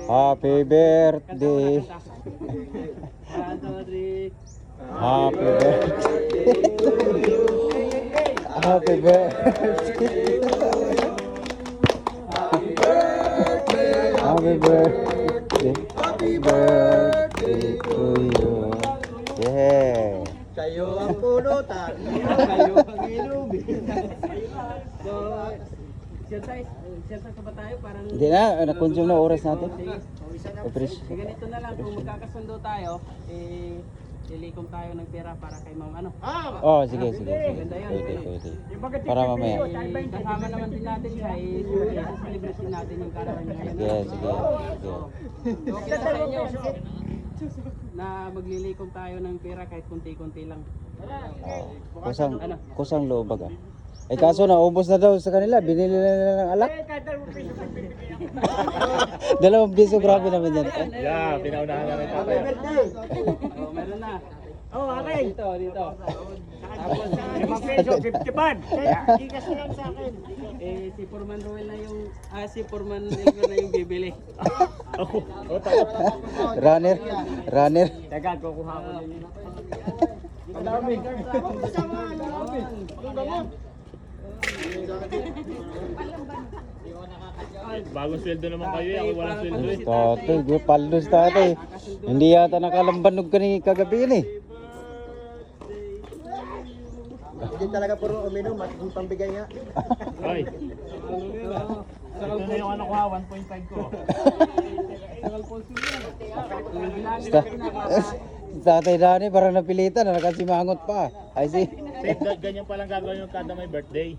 Happy birthday. Happy birthday. Happy birthday. Happy birthday. Happy birthday to you. Yeah. Sa'yo ang pulutan. Sa'yo ang inumin. So, exercise pa tayo parang... Hindi na, na-consume na oras natin. Sige, ganito na lang, kung magkakasundo tayo, lilikom tayo ng pera para kay ma'am ano. Oh, sige. Pwede. Para mamaya. Kasama naman din natin siya, celebrate din natin yung karawan niya ngayon. Sige. Okay na sa inyo na maglilikom tayo ng pera kahit kunti-kunti lang. Kusang loob baga. Eh kaso naubos na daw sa kanila, binili na ng alak. 2 piso, grabe naman yan. Yeah, pinaunahan namin tatay. Oh, meron na. Oh, okay. Dito. Tapos, 5 peso, 50 man. Ikas lang sa akin. si Foreman Roel na yung, si Foreman Elmer na yung bibili. Runner. Tagad, kukuha ko na yun. Bagong sweldo naman kayo, ako walang sweldo eh. Tatay, paldos tatay. Hindi yata nakalambanog ka ni kagabi yun eh. Hindi talaga puro uminom at yung pambigay nga. Hoy. Ito na yung ano ko ha, 1.5 ko. Tatay Dani parang napilitan, nakasimangot pa. I see. Ganyan palang gagawin yung kada may birthday.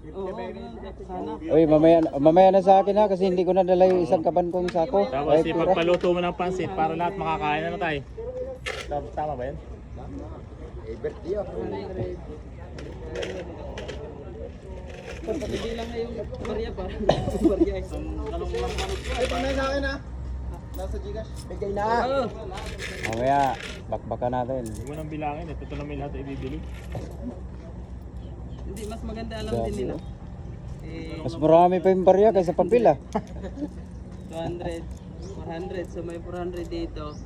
Uy, mamaya na sa akin ha, kasi hindi ko nadala yung isang kaban kong sako. Tapos Ay, pura. ipagpaluto mo ng pansit para lahat makakain na tayo. Tama ba yan? Birthday yun. Hindi lang na yung barya pa. Barya ay Ay, pamay sa akin ha. Nasa Gcash. Bigay na. Mamaya, bakbakan natin. Huwag mo nang bilangin, ito na may lahat ay ibibili. Hindi, mas maganda alam din nila. Mas marami pa yung barya kaysa papel ah. 200, 400, so may 400 dito.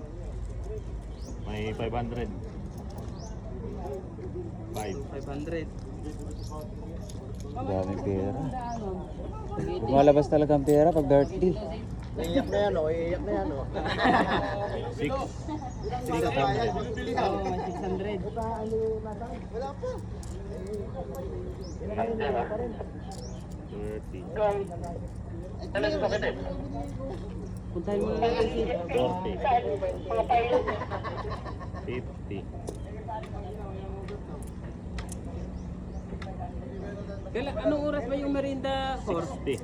May 500. 500. Daming pera. Lumalabas talaga ang pera pag birthday. Iiyak na yan o, iiyak na yan o. 6. 600. Oh, may 600. Wala pa. 30. Puntahin mo na natin si 40. 50. Anong oras ba yung merinda course? 60.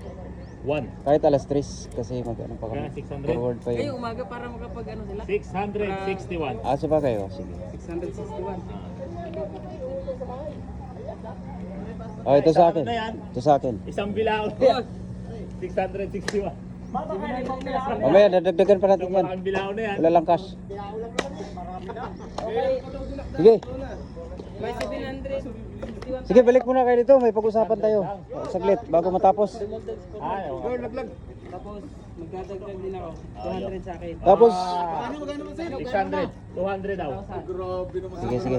1. Kahit alas 3 kasi mag-ano pa kami. Kaya 600? Forward pa Ay, yun. umaga para makapag ano sila? 661. Asa ba kayo? Sige. 661. Oh, ito sa akin. Ano na yan? Ito sa akin. Isang bilao na yan. 661. Mamaya, dadagdagan pa natin yan. Malaking bilao na yan. Wala lang cash. Sige. May 700. Sige, balik muna kayo dito. May pag-usapan tayo. Saglit, bago matapos. Ay, okay. Tapos, magdadagdag din ako. 200 sa akin. Tapos, 600. 200 daw. sige.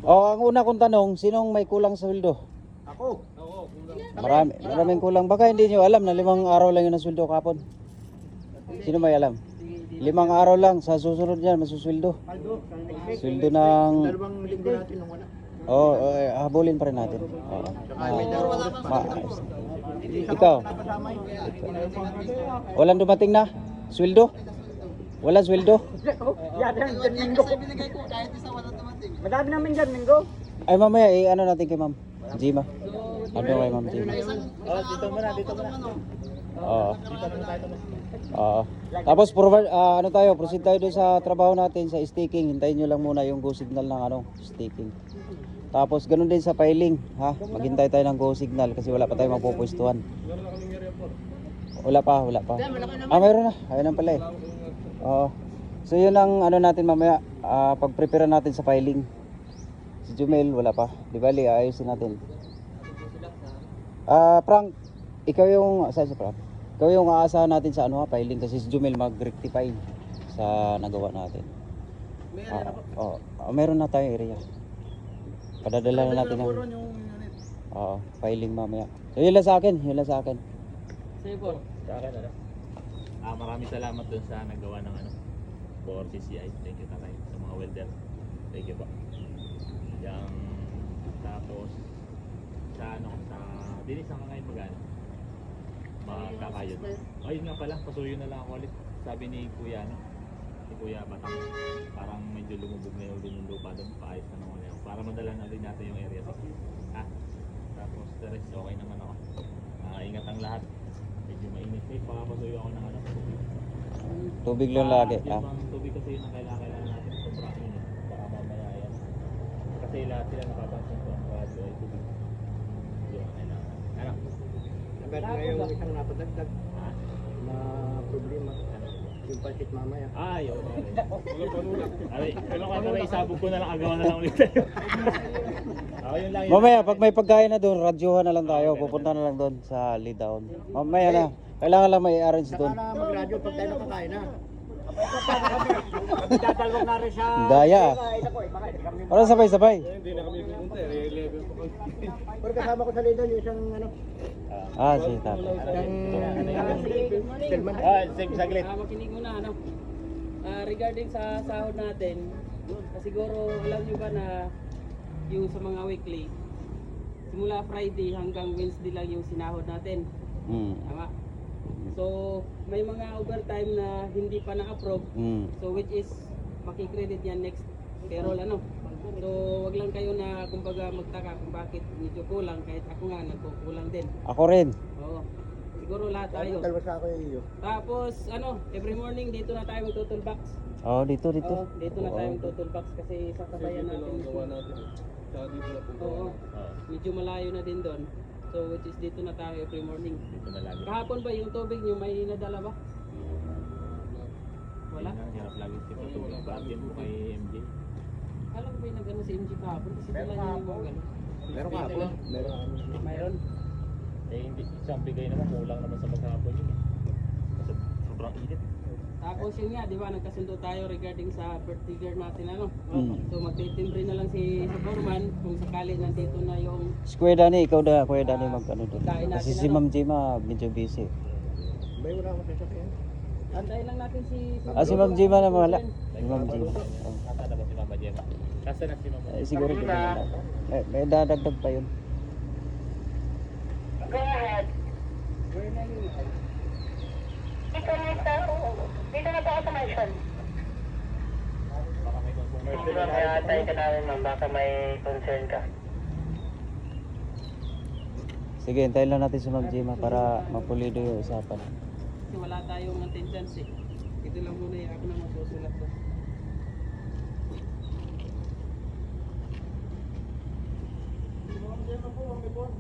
Oh, ang una kong tanong, sinong may kulang sa sweldo? Ako. Maraming kulang. Baka hindi nyo alam na 5 araw lang yun ang sweldo kapon. Sino may alam? 5 araw lang. Sa susunod yan, masusweldo. Sweldo ng... Dalawang linggo natin nung wala. Habulin pa rin natin. Oo. Ikaw? Walang dumating na? Sweldo? Wala sweldo? Yan, linggo. Madami namin dyan, linggo. Ay mamaya, ano natin kay Ma'am Jima? Ano kay Ma'am Jima? Oh, dito muna. Oo. Dito muna tayo. Oo. Tapos ano tayo, proceed tayo doon sa trabaho natin sa staking. Hintayin nyo lang muna yung go signal ng staking. Tapos ganun din sa filing, ha? Maghintay tayo ng go signal kasi wala pa tayong mapupwestuhan. Wala pa. Mayroon na. Ayun lang pala eh. Oo. So yun ang ano natin mamaya, pag-prepare natin sa filing. Si Jumel wala pa. Di bali, ayusin natin. Frank, ikaw yung, sa Prab, ikaw yung aasahan natin sa ano ha, filing kasi si Jumel mag-rectify sa nagawa natin. May Ah, ano po. meron na tayong area. Padadala na natin ng yung unit. filing mamaya. So yun lang sa akin, yun lang sa akin. Sige po. Sa akin, ano? Maraming salamat dun sa nagawa ng ano, for CCI. Thank you, tatay. Sa mga welder. Thank you po. Yang, tapos, sa ano, sa, dinis ang ngayon magano. Magkakayod. Ayun nga pala, pasuyo na lang ako ulit. Sabi ni Kuya, ano, ni Kuya Batang, parang medyo lumubog na yung din yung lupa doon, paayos na naman yun. Para madala na rin natin yung area. Ha? Tapos, the rest, okay naman ako. Ingat ang lahat. Medyo mainit. May papasuyo ako ng ano. Tubig lang lagi. Yung bang tubig kasi yun ang kailangan natin. Sobrang init. Baka mamaya yan. Kasi lahat sila napapansin ko ang radyo ay tubig. Yun ang kailangan. Ano? Agad na yung isang napadagdag na problema. Yung pansit mamaya. Ay, oo. Ay, ano ka na isabog ko na lang, agawan na lang ulit. Ako yun lang yun. Mamaya, pag may pagkain na doon, radyohan na lang tayo. Pupunta na lang doon sa lead down. Mamaya na. Kailangan lang may arrange Saka doon. na mag-radio pag tayo nakakain na. Dadalawag na rin siya. Daya. Parang sabay-sabay. Pero kasama ko sa lidan yung isang ano. Si tatay. Selman. Saglit. Makinig muna, ano. Regarding sa sahod natin, siguro alam nyo ba na yung sa mga weekly, simula Friday hanggang Wednesday lang yung sinahod natin. Tama? So, may mga overtime na hindi pa na-approve. So, which is makikredit yan next payroll, ano. So, wag lang kayo na kumbaga magtaka kung bakit medyo kulang, kahit ako nga nagkukulang din. Ako rin. Oo. Siguro lahat tayo. Dalawa sa ako yung iyo. Tapos, ano, every morning dito na tayo mag-toolbox. Dito. Dito na tayo mag-toolbox kasi sasabayan natin. Oo. Medyo malayo na din doon. So, which is dito na tayo every morning. Dito na lagi. Kahapon ba yung tubig nyo may nadala ba? Wala? Yun ang hirap lagi si Patulong. Bakit mo kay MJ? Alam ko ba yung nag-ano si MG kahapon? Kasi dala niya yung mga gano'n. Meron ka po. Mayroon. Hindi, isang bigay naman, kulang naman sa maghapon yun. Sobrang init. Tapos yun nga, di ba, nagkasundo tayo regarding sa birthday girl natin, ano? Mm. So, magtitimbre na lang si Foreman kung sakali nandito na yung Si Kuya Dani, ikaw na, Kuya Dani mag-ano doon. Kain natin, Kasi si ano? Ma'am Jima medyo busy. Bay, wala akong sasakyan. antayin lang natin si Si Ma'am Jima na wala. Si Ma'am Jima. Nasaan na ba si Mama Gemma? Nasaan na si Mama? Siguro doon na lang. May dadagdag pa yun. Dito na po ako sa mansion. Baka may concern. Di ba kaya tayo ka namin ma'am, baka may concern ka. Sige, hintayin lang natin si Ma'am Jima para mapulido yung usapan. Kasi wala tayong attendance eh. Ito lang muna yung ako na magsusulat ko. Ma'am Gemma po, ang report.